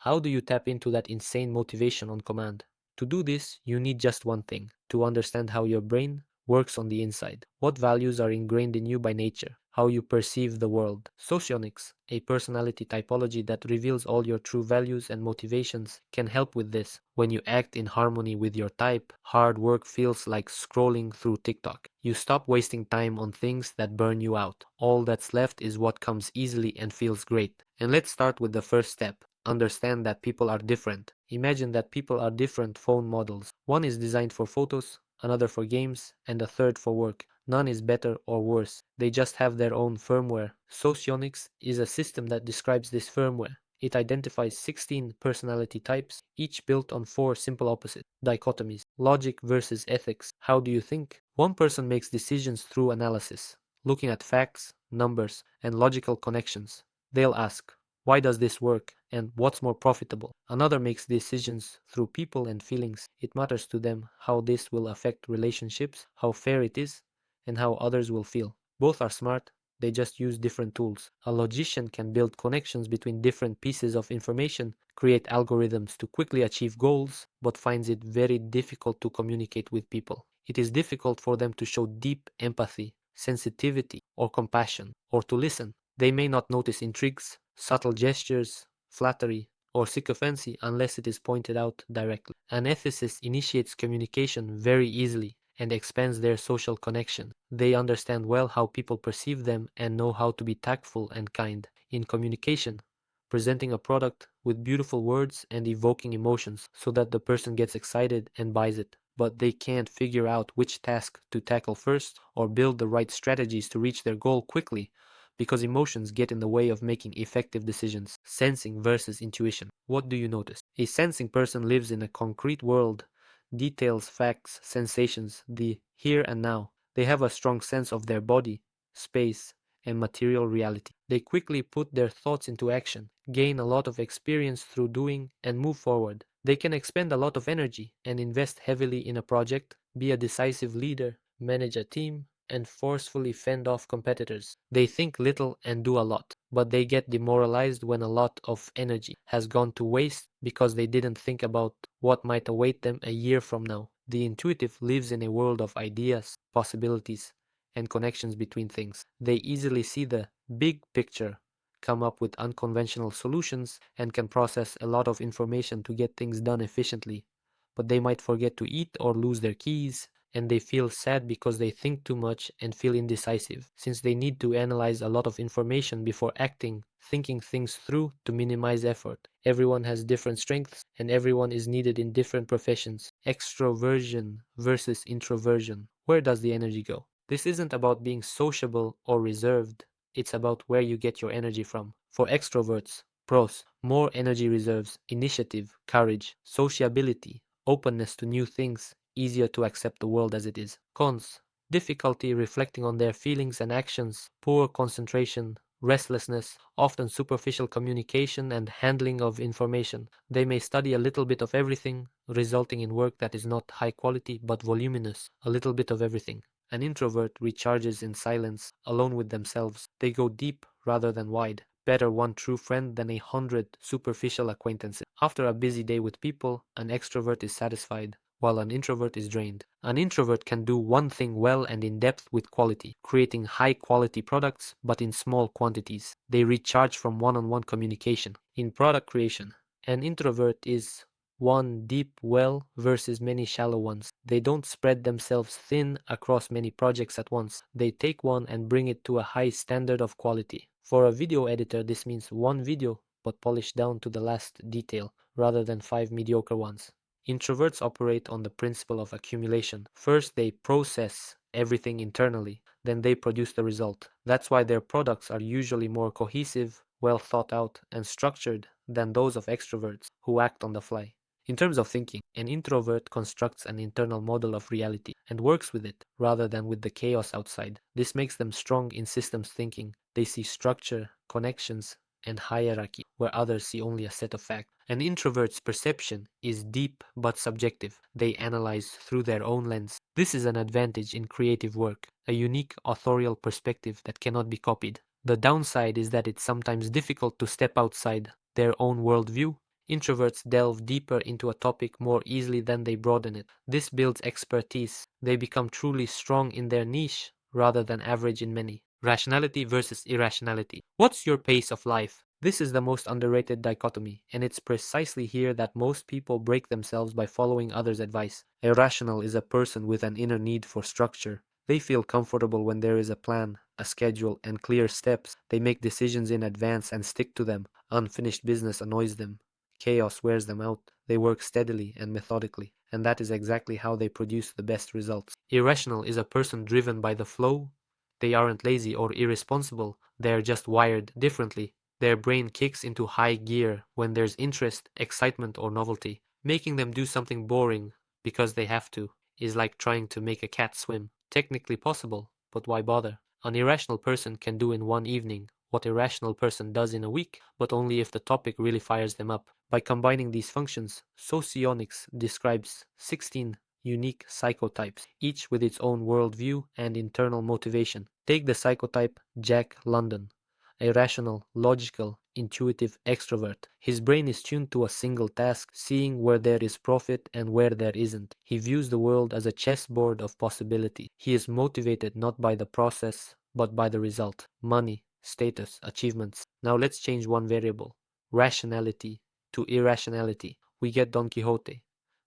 How do you tap into that insane motivation on command? To do this, you need just one thing: to understand how your brain works on the inside, what values are ingrained in you by nature, how you perceive the world. Socionics, a personality typology that reveals all your true values and motivations, can help with this. When you act in harmony with your type, hard work feels like scrolling through TikTok. You stop wasting time on things that burn you out. All that's left is what comes easily and feels great. And let's start with the first step. Understand that people are different. Imagine that people are different phone models. One is designed for photos, another for games, and a third for work. None is better or worse. They just have their own firmware. Socionics is a system that describes this firmware. It identifies 16 personality types, each built on 4 simple opposite dichotomies: logic versus ethics. How do you think? One person makes decisions through analysis, looking at facts, numbers, and logical connections. They'll ask, why does this work? And what's more profitable? Another makes decisions through people and feelings. It matters to them how this will affect relationships, how fair it is, and how others will feel. Both are smart, they just use different tools. A logician can build connections between different pieces of information, create algorithms to quickly achieve goals, but finds it very difficult to communicate with people. It is difficult for them to show deep empathy, sensitivity, or compassion, or to listen. They may not notice intrigues, subtle gestures, flattery, or sycophancy unless it is pointed out directly. An ethicist initiates communication very easily and expands their social connection. They understand well how people perceive them and know how to be tactful and kind. In communication, presenting a product with beautiful words and evoking emotions so that the person gets excited and buys it. But they can't figure out which task to tackle first or build the right strategies to reach their goal quickly, because emotions get in the way of making effective decisions. Sensing versus intuition. What do you notice? A sensing person lives in a concrete world, details, facts, sensations, the here and now. They have a strong sense of their body, space, and material reality. They quickly put their thoughts into action, gain a lot of experience through doing, and move forward. They can expend a lot of energy and invest heavily in a project, be a decisive leader, manage a team, and forcefully fend off competitors. They think little and do a lot, but they get demoralized when a lot of energy has gone to waste because they didn't think about what might await them a year from now. The intuitive lives in a world of ideas, possibilities, and connections between things. They easily see the big picture, come up with unconventional solutions, and can process a lot of information to get things done efficiently. But they might forget to eat or lose their keys, and they feel sad because they think too much and feel indecisive, since they need to analyze a lot of information before acting, thinking things through to minimize effort. Everyone has different strengths, and everyone is needed in different professions. Extroversion versus introversion. Where does the energy go? This isn't about being sociable or reserved, it's about where you get your energy from. For extroverts, pros: more energy reserves, initiative, courage, sociability, openness to new things, easier to accept the world as it is. Cons: difficulty reflecting on their feelings and actions, poor concentration, restlessness, often superficial communication and handling of information. They may study a little bit of everything, resulting in work that is not high quality but voluminous. A little bit of everything. An introvert recharges in silence, alone with themselves. They go deep rather than wide. Better one true friend than 100 superficial acquaintances. After a busy day with people, an extrovert is satisfied, while an introvert is drained. An introvert can do one thing well and in depth with quality, creating high quality products but in small quantities. They recharge from one-on-one communication. In product creation, an introvert is one deep well versus many shallow ones. They don't spread themselves thin across many projects at once. They take one and bring it to a high standard of quality. For a video editor, this means one video but polished down to the last detail, rather than 5 mediocre ones. Introverts operate on the principle of accumulation. First, they process everything internally, then they produce the result. That's why their products are usually more cohesive, well thought out, and structured than those of extroverts who act on the fly. In terms of thinking, an introvert constructs an internal model of reality and works with it rather than with the chaos outside. This makes them strong in systems thinking. They see structure, connections, and hierarchy, where others see only a set of facts. An introvert's perception is deep but subjective. They analyze through their own lens. This is an advantage in creative work, a unique authorial perspective that cannot be copied. The downside is that it's sometimes difficult to step outside their own worldview Introverts delve deeper into a topic more easily than they broaden it. This builds expertise. They become truly strong in their niche rather than average in many. Rationality versus irrationality. What's your pace of life? This is the most underrated dichotomy, and it's precisely here that most people break themselves by following others' advice. Irrational is a person with an inner need for structure. They feel comfortable when there is a plan, a schedule, and clear steps. They make decisions in advance and stick to them. Unfinished business annoys them. Chaos wears them out. They work steadily and methodically, and that is exactly how they produce the best results. Irrational is a person driven by the flow. They aren't lazy or irresponsible, they're just wired differently. Their brain kicks into high gear when there's interest, excitement, or novelty. Making them do something boring because they have to is like trying to make a cat swim. Technically possible, but why bother? An irrational person can do in one evening what a rational person does in a week, but only if the topic really fires them up. By combining these functions, Socionics describes 16 unique psychotypes, each with its own worldview and internal motivation. Take the psychotype Jack London, a rational, logical, intuitive extrovert. His brain is tuned to a single task, seeing where there is profit and where there isn't. He views the world as a chessboard of possibility. He is motivated not by the process, but by the result. Money, status, achievements. Now let's change one variable. Rationality to irrationality. We get Don Quixote.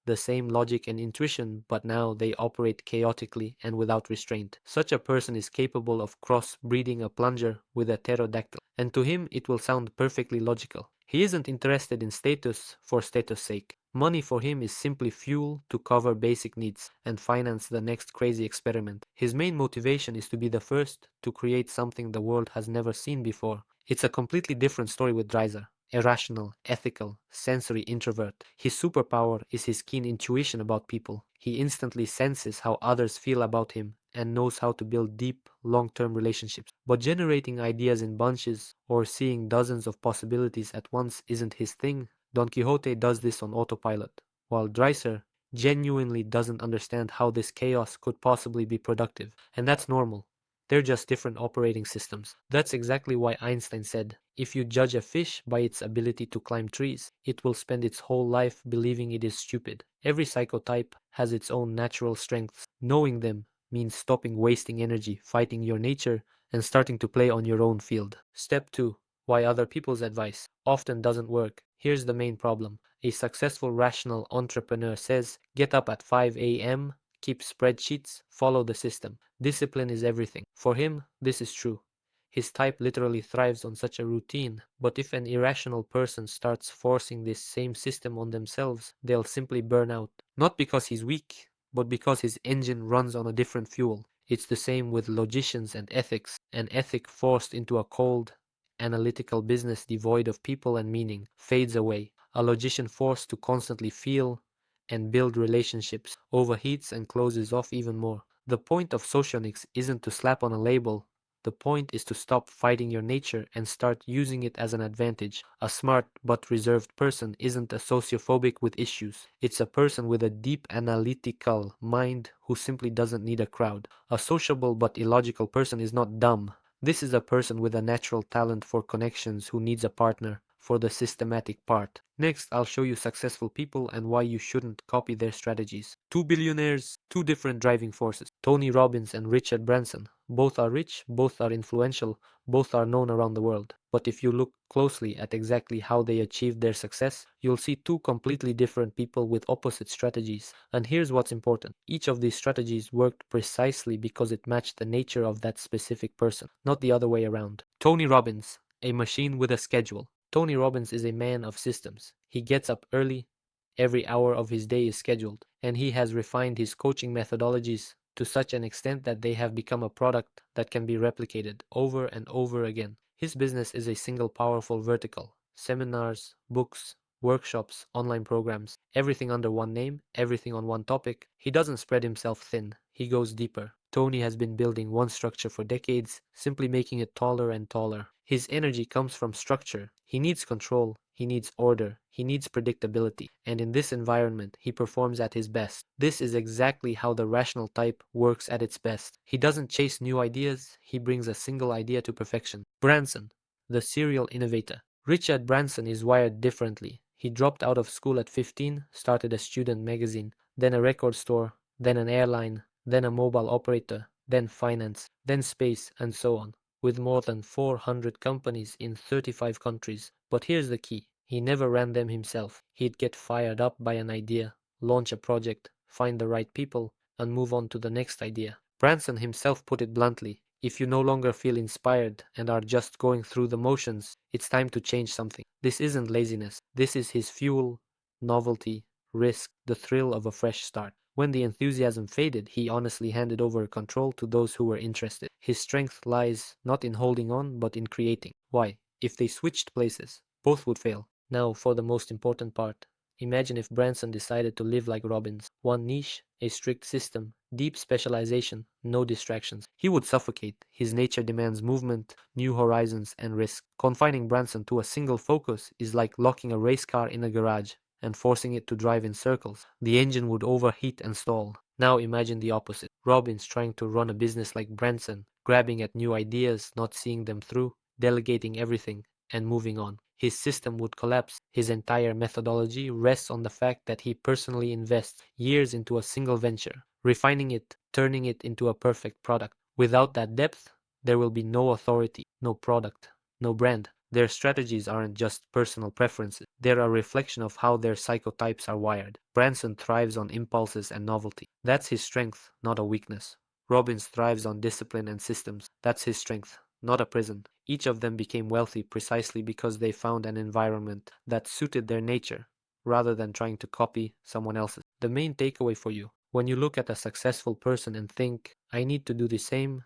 The same logic and intuition, but now they operate chaotically and without restraint. Such a person is capable of cross-breeding a plunger with a pterodactyl, and to him it will sound perfectly logical. He isn't interested in status for status' sake. Money for him is simply fuel to cover basic needs and finance the next crazy experiment. His main motivation is to be the first to create something the world has never seen before. It's a completely different story with Dreiser. Irrational, ethical, sensory introvert. His superpower is his keen intuition about people. He instantly senses how others feel about him and knows how to build deep, long-term relationships. But generating ideas in bunches or seeing dozens of possibilities at once isn't his thing. Don Quixote does this on autopilot, while Dreiser genuinely doesn't understand how this chaos could possibly be productive. And that's normal. They're just different operating systems. That's exactly why Einstein said, if you judge a fish by its ability to climb trees, it will spend its whole life believing it is stupid. Every psychotype has its own natural strengths. Knowing them means stopping wasting energy fighting your nature and starting to play on your own field. Step 2. Why other people's advice often doesn't work. Here's the main problem. A successful rational entrepreneur says, get up at 5 a.m., keep spreadsheets, follow the system. Discipline is everything. For him, this is true. His type literally thrives on such a routine, but if an irrational person starts forcing this same system on themselves, they'll simply burn out. Not because he's weak, but because his engine runs on a different fuel. It's the same with logicians and ethics. An ethic forced into a cold, analytical business devoid of people and meaning fades away. A logician forced to constantly feel and build relationships overheats and closes off even more. The point of socionics isn't to slap on a label. The point is to stop fighting your nature and start using it as an advantage. A smart but reserved person isn't a sociophobic with issues. It's a person with a deep analytical mind who simply doesn't need a crowd. A sociable but illogical person is not dumb. This is a person with a natural talent for connections who needs a partner for the systematic part. Next, I'll show you successful people and why you shouldn't copy their strategies. Two billionaires, two different driving forces. Tony Robbins and Richard Branson. Both are rich, both are influential, both are known around the world. But if you look closely at exactly how they achieved their success, you'll see two completely different people with opposite strategies. And here's what's important. Each of these strategies worked precisely because it matched the nature of that specific person, not the other way around. Tony Robbins, a machine with a schedule. Tony Robbins is a man of systems. He gets up early, every hour of his day is scheduled, and he has refined his coaching methodologies to such an extent that they have become a product that can be replicated over and over again. His business is a single powerful vertical. Seminars, books, workshops, online programs, everything under one name, everything on one topic. He doesn't spread himself thin, he goes deeper. Tony has been building one structure for decades, simply making it taller and taller. His energy comes from structure. He needs control, he needs order, he needs predictability, and in this environment, he performs at his best. This is exactly how the rational type works at its best. He doesn't chase new ideas, he brings a single idea to perfection. Branson, the serial innovator. Richard Branson is wired differently. He dropped out of school at 15, started a student magazine, then a record store, then an airline, then a mobile operator, then finance, then space, and so on, with more than 400 companies in 35 countries. But here's the key. He never ran them himself. He'd get fired up by an idea, launch a project, find the right people, and move on to the next idea. Branson himself put it bluntly: if you no longer feel inspired and are just going through the motions, it's time to change something. This isn't laziness. This is his fuel: novelty, risk, the thrill of a fresh start. When the enthusiasm faded, he honestly handed over control to those who were interested. His strength lies not in holding on, but in creating. Why? If they switched places, both would fail. Now for the most important part. Imagine if Branson decided to live like Robbins. One niche, a strict system, deep specialization, no distractions. He would suffocate. His nature demands movement, new horizons, and risk. Confining Branson to a single focus is like locking a race car in a garage and forcing it to drive in circles. The engine would overheat and stall. Now imagine the opposite. Robbins trying to run a business like Branson, grabbing at new ideas, not seeing them through, delegating everything, and moving on. His system would collapse. His entire methodology rests on the fact that he personally invests years into a single venture, refining it, turning it into a perfect product. Without that depth, there will be no authority, no product, no brand. Their strategies aren't just personal preferences. They're a reflection of how their psychotypes are wired. Branson thrives on impulses and novelty. That's his strength, not a weakness. Robbins thrives on discipline and systems. That's his strength, not a prison. Each of them became wealthy precisely because they found an environment that suited their nature, rather than trying to copy someone else's. The main takeaway for you: when you look at a successful person and think, I need to do the same,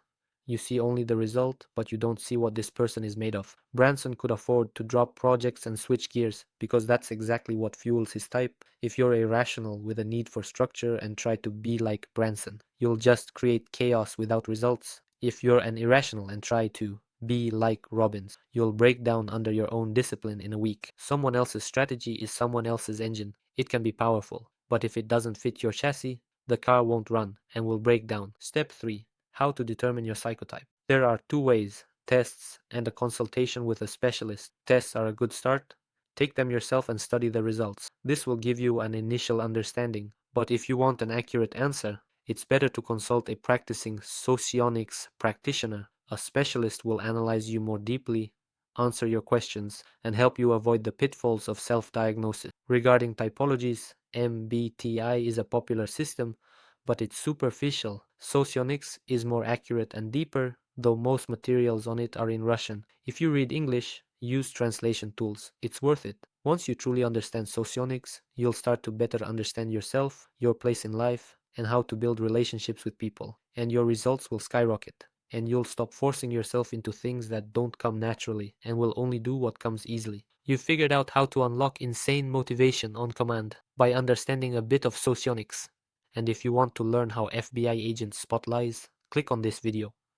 you see only the result, but you don't see what this person is made of. Branson could afford to drop projects and switch gears because that's exactly what fuels his type. If you're irrational with a need for structure and try to be like Branson, you'll just create chaos without results. If you're an irrational and try to be like Robbins, you'll break down under your own discipline in a week. Someone else's strategy is someone else's engine. It can be powerful, but if it doesn't fit your chassis, the car won't run and will break down. Step 3. How to determine your psychotype. There are two ways: tests and a consultation with a specialist. Tests are a good start. Take them yourself and study the results. This will give you an initial understanding, but if you want an accurate answer, it's better to consult a practicing socionics practitioner. A specialist will analyze you more deeply, answer your questions, and help you avoid the pitfalls of self-diagnosis. Regarding typologies, MBTI is a popular system, but it's superficial. Socionics is more accurate and deeper, though most materials on it are in Russian. If you read English, use translation tools. It's worth it. Once you truly understand socionics, you'll start to better understand yourself, your place in life, and how to build relationships with people. And your results will skyrocket. And you'll stop forcing yourself into things that don't come naturally and will only do what comes easily. You've figured out how to unlock insane motivation on command by understanding a bit of socionics. And if you want to learn how FBI agents spot lies, click on this video.